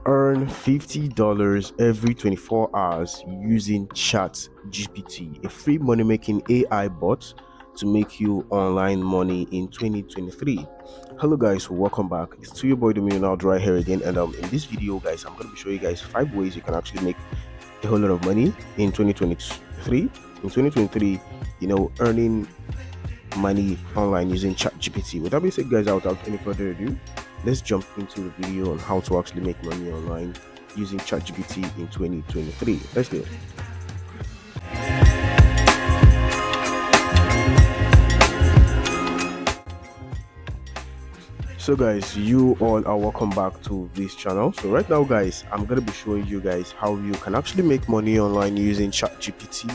Earn $50 every 24 hours using ChatGPT, a free money making AI bot to make you online money in 2023. Hello guys, welcome back. It's to your boy Audu right here again, and in this video guys, I'm going to be showing you guys 5 ways you can actually make a whole lot of money in 2023. In 2023, earning money online using ChatGPT. With that being said, guys, without any further ado, let's jump into the video on how to actually make money online using ChatGPT in 2023. Let's do it. So guys, you all are welcome back to this channel. So right now guys, I'm going to be showing you guys how you can actually make money online using ChatGPT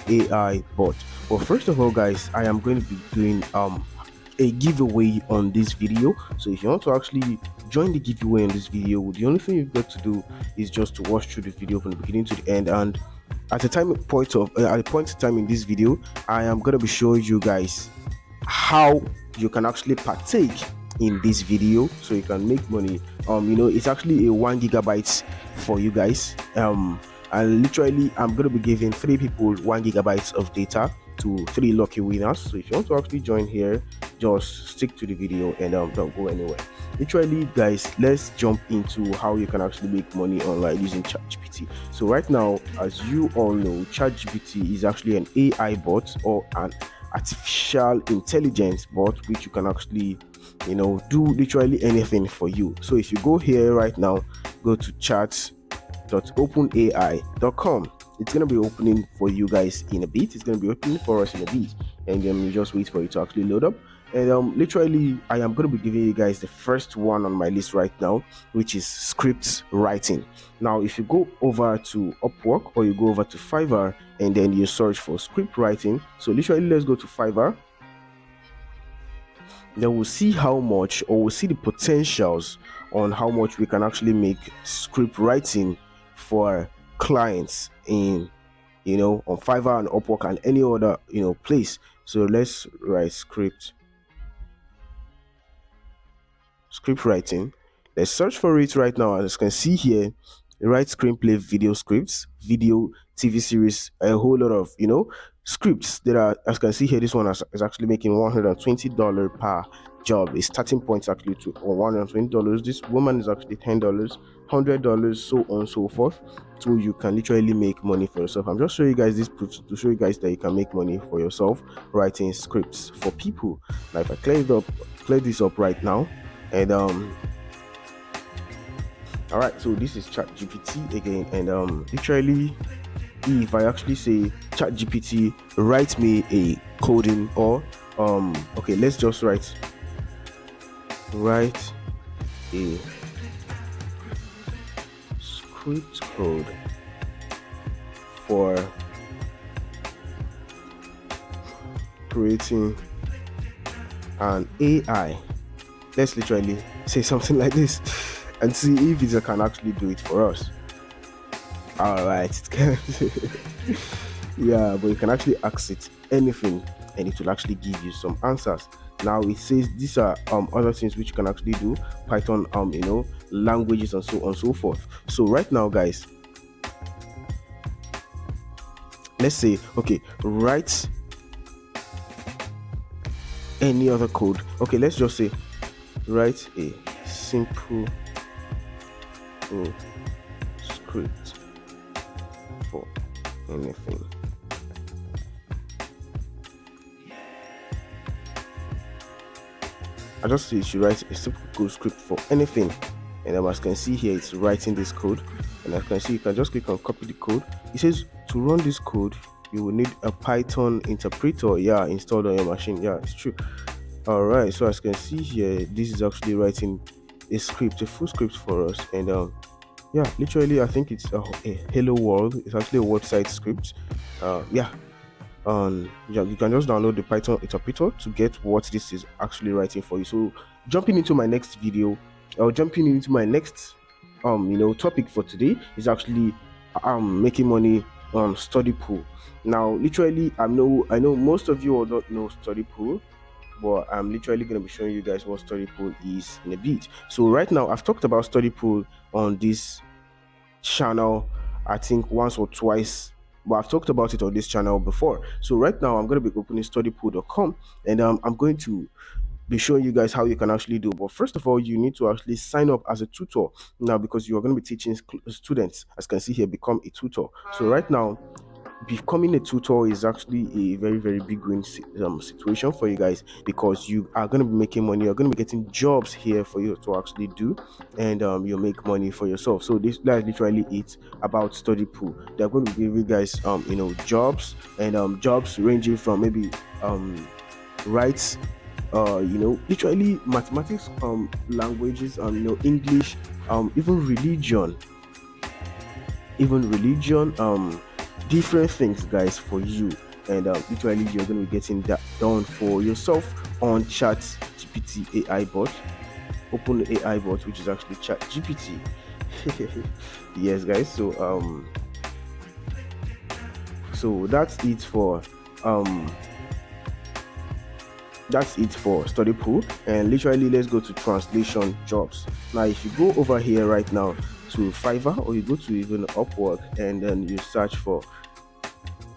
AI bot. But first of all guys, I am going to be doing a giveaway on this video. So if you want to actually join the giveaway on this video, the only thing you've got to do is just to watch through the video from the beginning to the end. And at the point in time in this video, I am going to be showing you guys how you can actually partake in this video so you can make money. It's actually a 1 GB for you guys, and literally I'm going to be giving 3 people 1 GB of data to 3 lucky winners. So if you want to actually join here, just stick to the video and don't go anywhere. Literally guys, let's jump into how you can actually make money online using ChatGPT. So right now, as you all know, ChatGPT is actually an AI bot or an artificial intelligence bot which you can actually do literally anything for you. So if you go here right now, go to chat.openai.com. it's going to be opening for you guys in a bit. It's going to be opening for us in a bit, and then you just wait for it to actually load up. And literally I am going to be giving you guys the first one on my list right now, which is script writing. Now if you go over to Upwork or you go over to Fiverr and then you search for script writing, so literally let's go to Fiverr. Then we'll see how much, or we'll see the potentials on how much we can actually make script writing for clients in on Fiverr and Upwork and any other place. So let's write script writing. Let's search for it right now. As you can see here, write screenplay, video scripts, video, TV series, a whole lot of scripts that are, as you can see here, this one is actually making $120 per job. A starting point actually to $120. This woman is actually $10, $100, so on and so forth. So you can literally make money for yourself. I'm just showing you guys this proof to show you guys that you can make money for yourself writing scripts for people. Now if I clear this up right now, and all right, so this is ChatGPT again, and literally if I actually say ChatGPT write me a coding, or okay, let's just write a script code for creating an AI. Let's literally say something like this and see if it can actually do it for us. All right, it can. Yeah, but you can actually ask it anything and it will actually give you some answers. Now it says these are other things which you can actually do, Python, languages and so on and so forth. So right now guys, let's say, okay, write any other code. Okay, let's just say write a simple script for anything. I just say you should write a simple code script for anything, and as you can see here, it's writing this code. And as you can see, you can just click on copy the code. It says to run this code you will need a Python interpreter, installed on your machine. Yeah, it's true. All right, so as you can see here, this is actually writing a full script for us. And yeah, literally I think it's a hello world. It's actually a website script. Yeah, you can just download the Python interpreter to get what this is actually writing for you. So jumping into my next video, or jumping into my next topic for today, is actually making money on Study Pool. Now literally I know most of you all don't know Study Pool, but I'm literally going to be showing you guys what study pool is in a bit. So right now, I've talked about study pool on this channel, I think once or twice, but I've talked about it on this channel before. So right now I'm going to be opening studypool.com, and I'm going to be showing you guys how you can actually do. But first of all, you need to actually sign up as a tutor now, because you are going to be teaching students. As you can see here, become a tutor. So right now, becoming a tutor is actually a very big win situation for you guys, because you are going to be making money, you're going to be getting jobs here for you to actually do, and you make money for yourself. So that's literally it about study pool. They're going to give you guys jobs, and jobs ranging from maybe rights, literally mathematics, languages, English, even religion, different things, guys, for you. And literally, you're going to be getting that done for yourself on ChatGPT AI bot, OpenAI bot, which is actually ChatGPT. Yes, guys. So that's it for study pool. And literally, let's go to translation jobs. Now if you go over here right now to Fiverr, or you go to even Upwork, and then you search for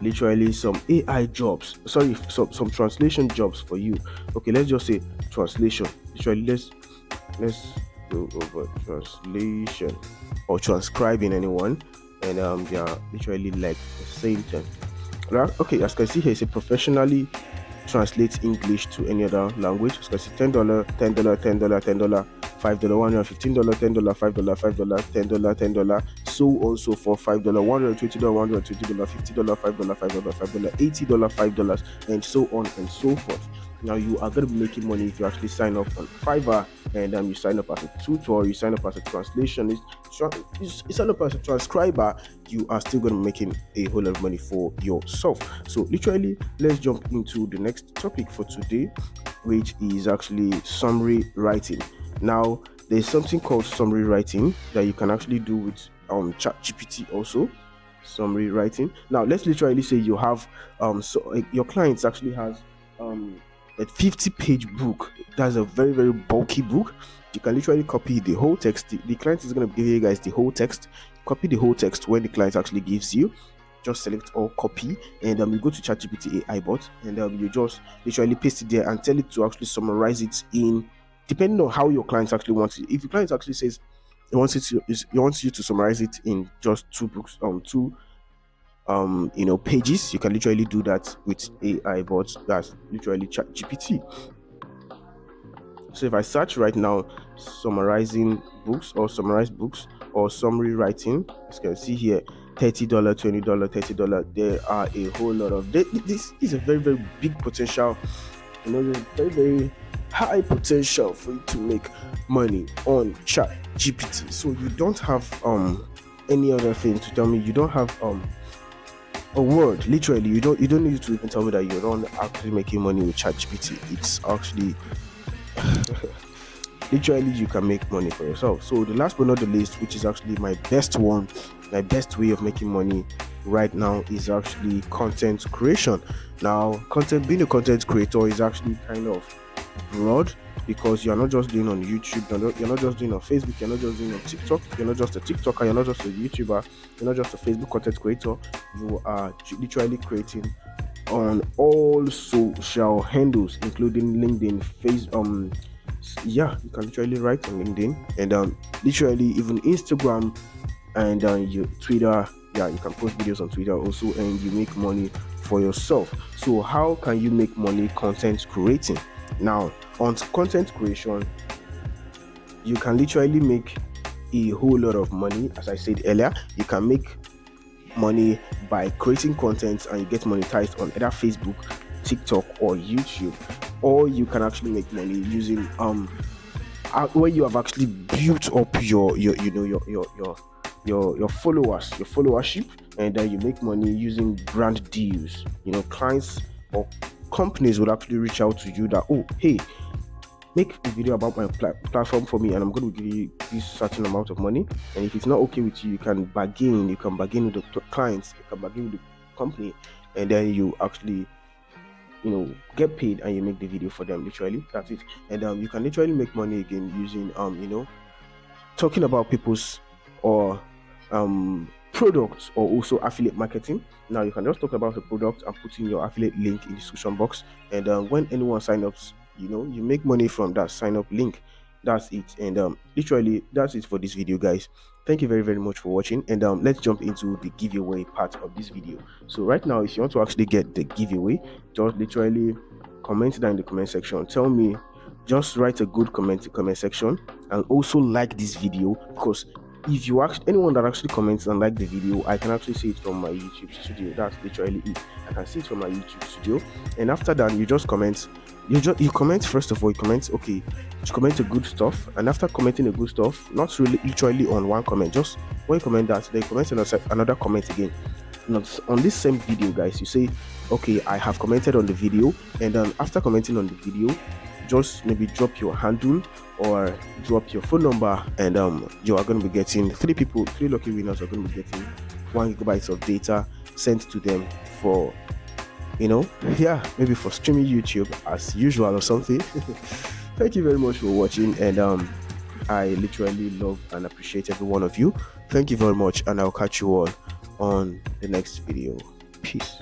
literally some AI jobs, some translation jobs for you. Okay, let's just say translation. Literally, let's go over translation or transcribing anyone, and they are literally like the same thing. Right? Okay, as you can see here, it's a professionally translate English to any other language. So it's $10, $10, $10, $10, $5, $115, $10, $5, $5, $10, $10, so on so for $5, $120, $120, $50, $5, $5, $5, $80, $5, and so on and so forth. Now you are going to be making money if you actually sign up on Fiverr, and you sign up as a tutor, you sign up as a translationist, you sign up as a transcriber. You are still going to be making a whole lot of money for yourself. So literally, let's jump into the next topic for today, which is actually summary writing. Now there's something called summary writing that you can actually do with ChatGPT also. Summary writing. Now let's literally say you have your clients actually has a 50-page book. That's a very bulky book. You can literally copy the whole text. The client is going to give you guys the whole text. Copy the whole text when the client actually gives you. Just select all copy, and you go to ChatGPT AI bot, and you just literally paste it there and tell it to actually summarize it in, depending on how your client actually wants it. If your client actually says he wants you to summarize it in just two pages, you can literally do that with AI bots. That's literally ChatGPT. So if I search right now, summarizing books or summarize books or summary writing, as you can see here, $30, $20, $30. There are a whole lot of this is a very big potential. There's very high potential for you to make money on ChatGPT. So you don't have any other thing to tell me. You don't have a word. Literally, you don't need to even tell me that you're not actually making money with ChatGPT. It's actually literally, you can make money for yourself. So the last but not the least, which is actually my best way of making money right now, is actually content creation. Now, being a content creator is actually kind of broad, because you're not just doing on YouTube, you're not just doing on Facebook, you're not just doing on TikTok, you're not just a TikToker, you're not just a YouTuber, you're not just a Facebook content creator. You are literally creating on all social handles, including LinkedIn, you can literally write on LinkedIn, and literally even Instagram, and your Twitter. You can post videos on Twitter also, and you make money for yourself. So how can you make money content creating? Now, on content creation, you can literally make a whole lot of money. As I said earlier, you can make money by creating content, and you get monetized on either Facebook, TikTok, or YouTube. Or you can actually make money using where you have actually built up your followership, and then you make money using brand deals. Clients or companies will actually reach out to you that, oh, hey, make a video about my platform for me, and I'm going to give you this certain amount of money. And if it's not okay with you, you can bargain with the clients, you can bargain with the company, and then you actually get paid and you make the video for them. Literally, that's it. And you can literally make money again using talking about people's or products, or also affiliate marketing. Now you can just talk about the product and put in your affiliate link in the description box, and when anyone sign ups, you make money from that sign up link. That's it. And literally, that's it for this video, guys. Thank you very much for watching, and let's jump into the giveaway part of this video. So right now, if you want to actually get the giveaway, just literally comment down in the comment section. Tell me, just write a good comment in the comment section, and also like this video, because if you ask anyone that actually comments and like the video, I can actually see it from my YouTube studio. That's literally it. I can see it from my YouTube studio. And after that, you just comment. You comment. First of all, you comment, okay, you comment a good stuff, and after commenting a good stuff, not really literally on one comment, just when you comment that, then comment another comment again. Not on this same video, guys. You say, okay, I have commented on the video, and then after commenting on the video, just maybe drop your handle or drop your phone number, and you are going to be getting three lucky winners are going to be getting 1 GB of data sent to them for maybe for streaming YouTube as usual or something. Thank you very much for watching, and I literally love and appreciate every one of you. Thank you very much, and I'll catch you all on the next video. Peace.